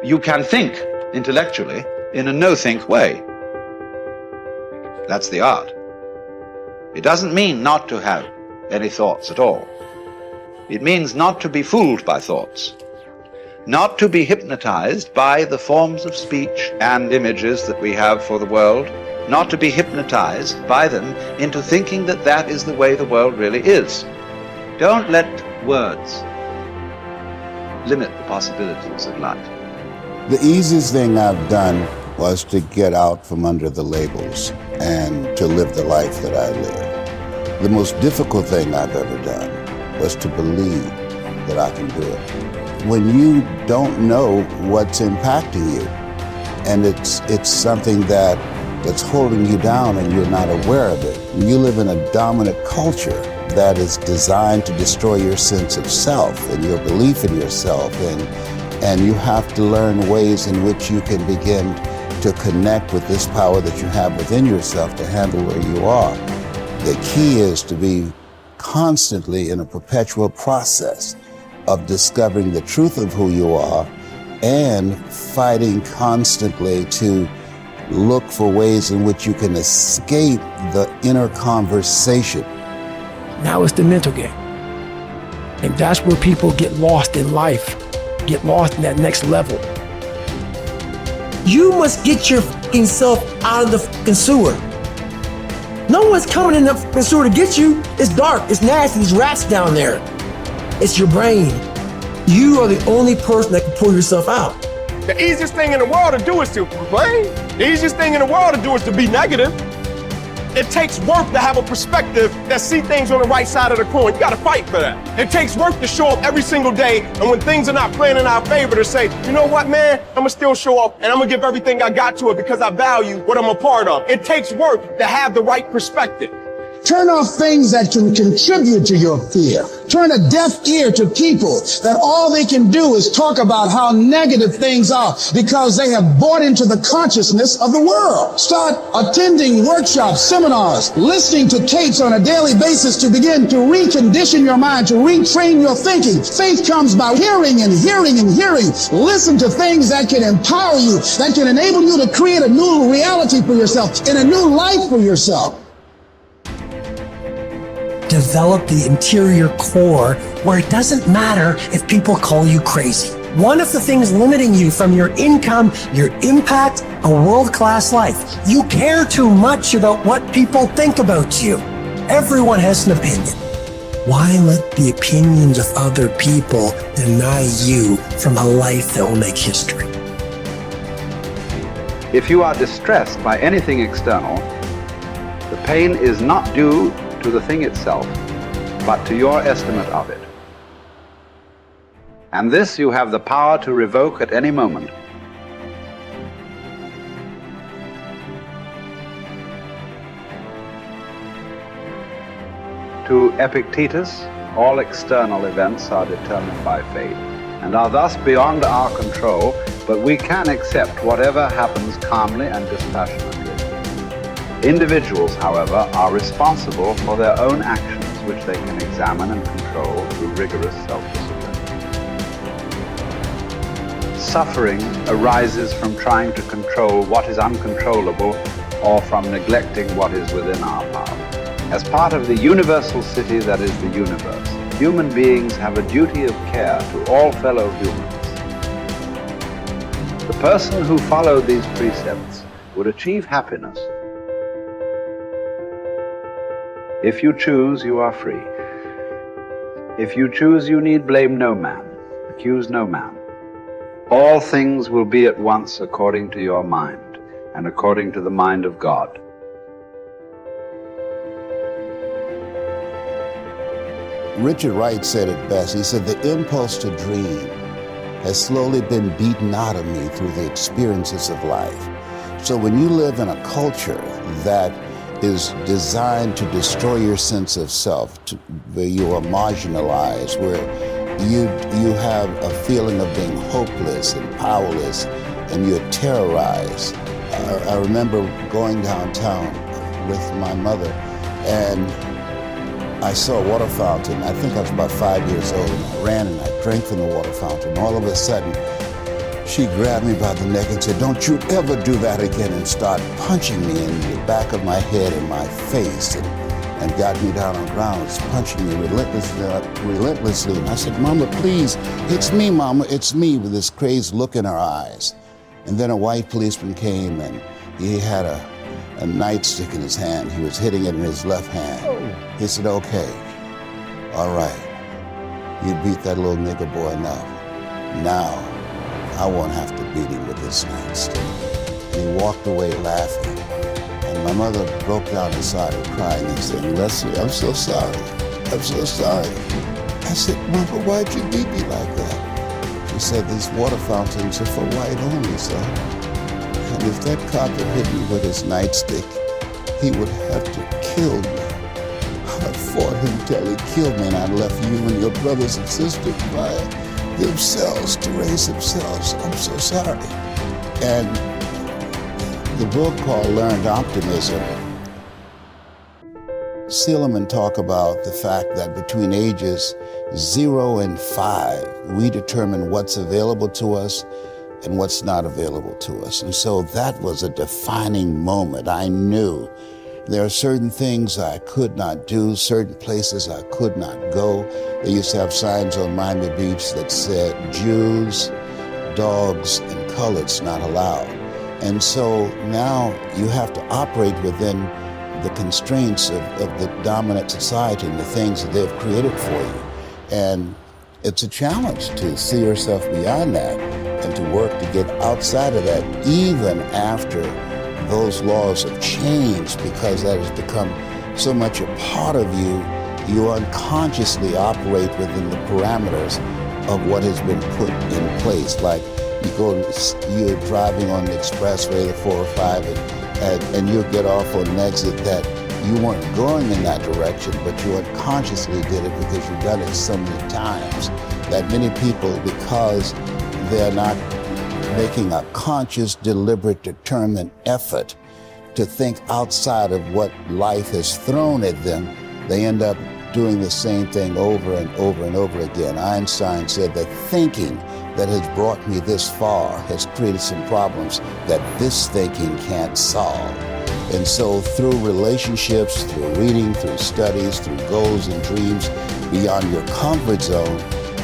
You can think intellectually in a no-think way. That's the art. It doesn't mean not to have any thoughts at all. It means not to be fooled by thoughts, not to be hypnotized by the forms of speech and images that we have for the world, not to be hypnotized by them into thinking that that is the way the world really is. Don't let words limit the possibilities of life. The easiest thing I've done was to get out from under the labels and to live the life that I live. The most difficult thing I've ever done was to believe that I can do it. When you don't know what's impacting you, and it's something that's holding you down and you're not aware of it. You live in a dominant culture that is designed to destroy your sense of self and your belief in yourself, and you have to learn ways in which you can begin to connect with this power that you have within yourself to handle where you are. The key is to be constantly in a perpetual process of discovering the truth of who you are and fighting constantly to look for ways in which you can escape the inner conversation. Now it's the mental game. And that's where people get lost in life, get lost in that next level. You must get your fucking self out of the fucking sewer. No one's coming in the fucking sewer to get you. It's dark, it's nasty, there's rats down there. It's your brain. You are the only person that can pull yourself out. The easiest thing in the world to do is to complain. The easiest thing in the world to do is to be negative. It takes work to have a perspective that see things on the right side of the coin. You gotta fight for that. It takes work to show up every single day, and when things are not playing in our favor, to say, you know what, man, I'm gonna still show up, and I'm gonna give everything I got to it because I value what I'm a part of. It takes work to have the right perspective. Turn off things that can contribute to your fear. Turn a deaf ear to people that all they can do is talk about how negative things are because they have bought into the consciousness of the world. Start attending workshops, seminars, listening to tapes on a daily basis to begin to recondition your mind, to retrain your thinking. Faith comes by hearing and hearing and hearing. Listen to things that can empower you, that can enable you to create a new reality for yourself and a new life for yourself. Develop the interior core where it doesn't matter if people call you crazy. One of the things limiting you from your income, your impact, a world-class life, you care too much about what people think about you. Everyone has an opinion. Why let the opinions of other people deny you from a life that will make history? If you are distressed by anything external, the pain is not due to the thing itself, but to your estimate of it. And this you have the power to revoke at any moment. To Epictetus, all external events are determined by fate and are thus beyond our control, but we can accept whatever happens calmly and dispassionately. Individuals, however, are responsible for their own actions, which they can examine and control through rigorous self-discipline. Suffering arises from trying to control what is uncontrollable or from neglecting what is within our power. As part of the universal city that is the universe, human beings have a duty of care to all fellow humans. The person who followed these precepts would achieve happiness. If you choose, you are free. If you choose, you need blame no man, accuse no man. All things will be at once according to your mind and according to the mind of God. Richard Wright said it best. He said, the impulse to dream has slowly been beaten out of me through the experiences of life. So when you live in a culture that is designed to destroy your sense of self, where you are marginalized, where you have a feeling of being hopeless and powerless, and you're terrorized. I remember going downtown with my mother, and I saw a water fountain. I think I was about 5 years old, and I ran and I drank from the water fountain. All of a sudden, She grabbed me by the neck and said, "Don't you ever do that again," and started punching me in the back of my head and my face, and got me down on the ground, punching me relentlessly. And I said, "Mama, please, it's me, Mama, it's me," with this crazed look in her eyes. And then a white policeman came, and he had a nightstick in his hand. He was hitting it in his left hand. He said, "Okay, all right, you beat that little nigger boy enough. Now, I won't have to beat him with this nightstick." And he walked away laughing. And my mother broke down and started crying and saying, "Leslie, I'm so sorry. I'm so sorry." I said, "Mama, why'd you beat me like that?" She said, "These water fountains are for white only, son. And if that cop had hit me with his nightstick, he would have to kill me. I fought him till he killed me, and I left you and your brothers and sisters by themselves to raise themselves. I'm so sorry." And the book called Learned Optimism, Seligman talk about the fact that between ages 0 and 5, we determine what's available to us and what's not available to us. And so that was a defining moment. I knew there are certain things I could not do, certain places I could not go. They used to have signs on Miami Beach that said, "Jews, dogs, and coloreds not allowed." And so now you have to operate within the constraints of the dominant society and the things that they've created for you. And it's a challenge to see yourself beyond that and to work to get outside of that, even after those laws have changed, because that has become so much a part of you. You unconsciously operate within the parameters of what has been put in place. Like you're driving on the expressway, the 405, and you'll get off on an exit that you weren't going in that direction, but you unconsciously did it because you've done it so many times that many people, because they're not making a conscious, deliberate, determined effort to think outside of what life has thrown at them, they end up doing the same thing over and over and over again. Einstein said that thinking that has brought me this far has created some problems that this thinking can't solve. And so through relationships, through reading, through studies, through goals and dreams beyond your comfort zone,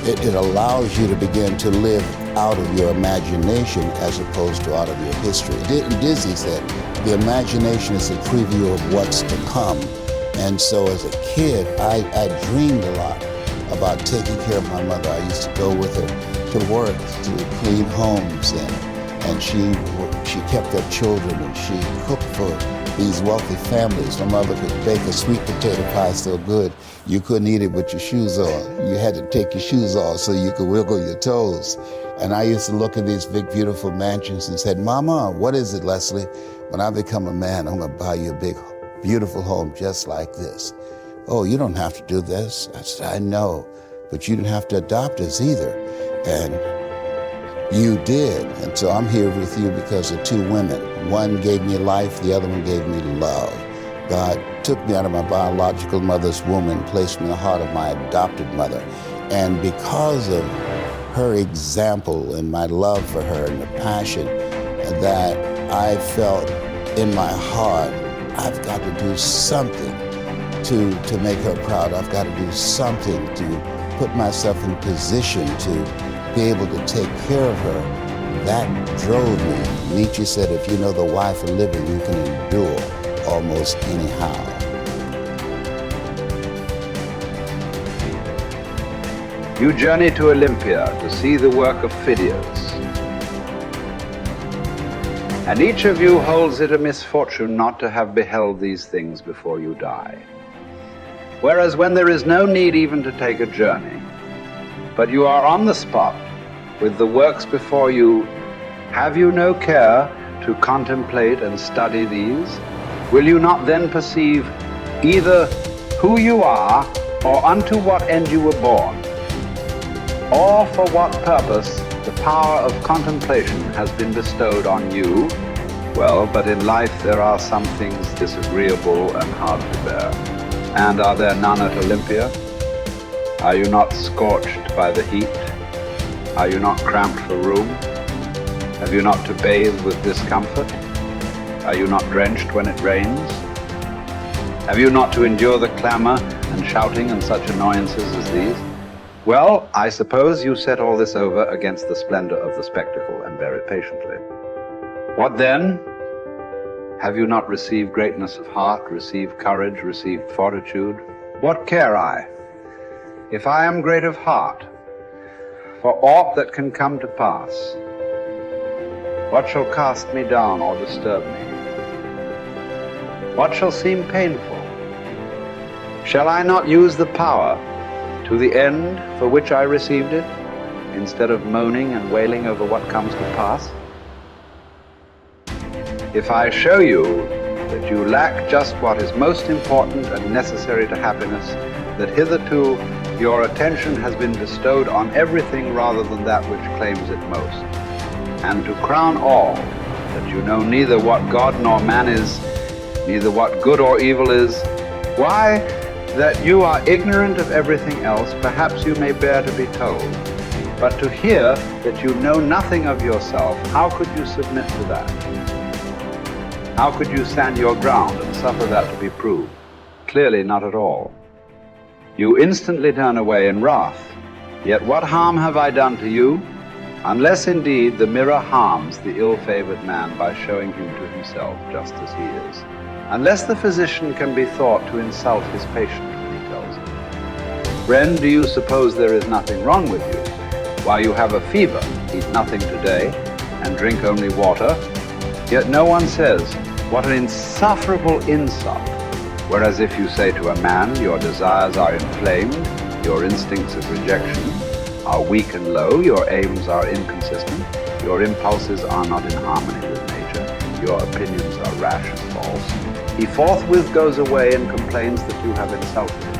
it allows you to begin to live out of your imagination as opposed to out of your history. Disney said, the imagination is a preview of what's to come. And so as a kid, I dreamed a lot about taking care of my mother. I used to go with her to work, to clean homes, and she kept up children, and she cooked for these wealthy families. My mother could bake a sweet potato pie so good you couldn't eat it with your shoes on. You had to take your shoes off so you could wiggle your toes. And I used to look at these big, beautiful mansions and said, "Mama, what is it, Leslie? When I become a man, I'm gonna buy you a big, beautiful home just like this." "Oh, you don't have to do this." I said, "I know, but you didn't have to adopt us either." And you did. And so I'm here with you because of two women. One gave me life, the other one gave me love. God took me out of my biological mother's womb and placed me in the heart of my adopted mother. And because of her example and my love for her and the passion that I felt in my heart, I've got to do something to make her proud. I've got to do something to put myself in position to be able to take care of her. That drove me. Nietzsche said, if you know the why for living, you can endure almost anyhow. You journey to Olympia to see the work of Phidias. And each of you holds it a misfortune not to have beheld these things before you die. Whereas when there is no need even to take a journey, but you are on the spot with the works before you, have you no care to contemplate and study these? Will you not then perceive either who you are or unto what end you were born, or for what purpose the power of contemplation has been bestowed on you? Well, but in life there are some things disagreeable and hard to bear. And are there none at Olympia? Are you not scorched by the heat? Are you not cramped for room? Have you not to bathe with discomfort? Are you not drenched when it rains? Have you not to endure the clamor and shouting and such annoyances as these? Well, I suppose you set all this over against the splendor of the spectacle and bear it patiently. What then? Have you not received greatness of heart, received courage, received fortitude? What care I, if I am great of heart, for aught that can come to pass? What shall cast me down or disturb me? What shall seem painful? Shall I not use the power to the end for which I received it, instead of moaning and wailing over what comes to pass? If I show you that you lack just what is most important and necessary to happiness, that hitherto your attention has been bestowed on everything rather than that which claims it most, and to crown all, that you know neither what God nor man is, neither what good or evil is, why, that you are ignorant of everything else, perhaps you may bear to be told. But to hear that you know nothing of yourself, how could you submit to that? How could you stand your ground and suffer that to be proved? Clearly not at all. You instantly turn away in wrath. Yet what harm have I done to you? Unless indeed the mirror harms the ill-favored man by showing him to himself just as he is. Unless the physician can be thought to insult his patient when he tells him, "Friend, do you suppose there is nothing wrong with you? While you have a fever, eat nothing today, and drink only water." Yet no one says, "What an insufferable insult." Whereas if you say to a man, "Your desires are inflamed, your instincts of rejection are weak and low, your aims are inconsistent, your impulses are not in harmony with nature, your opinions are rash and false," he forthwith goes away and complains that you have insulted him.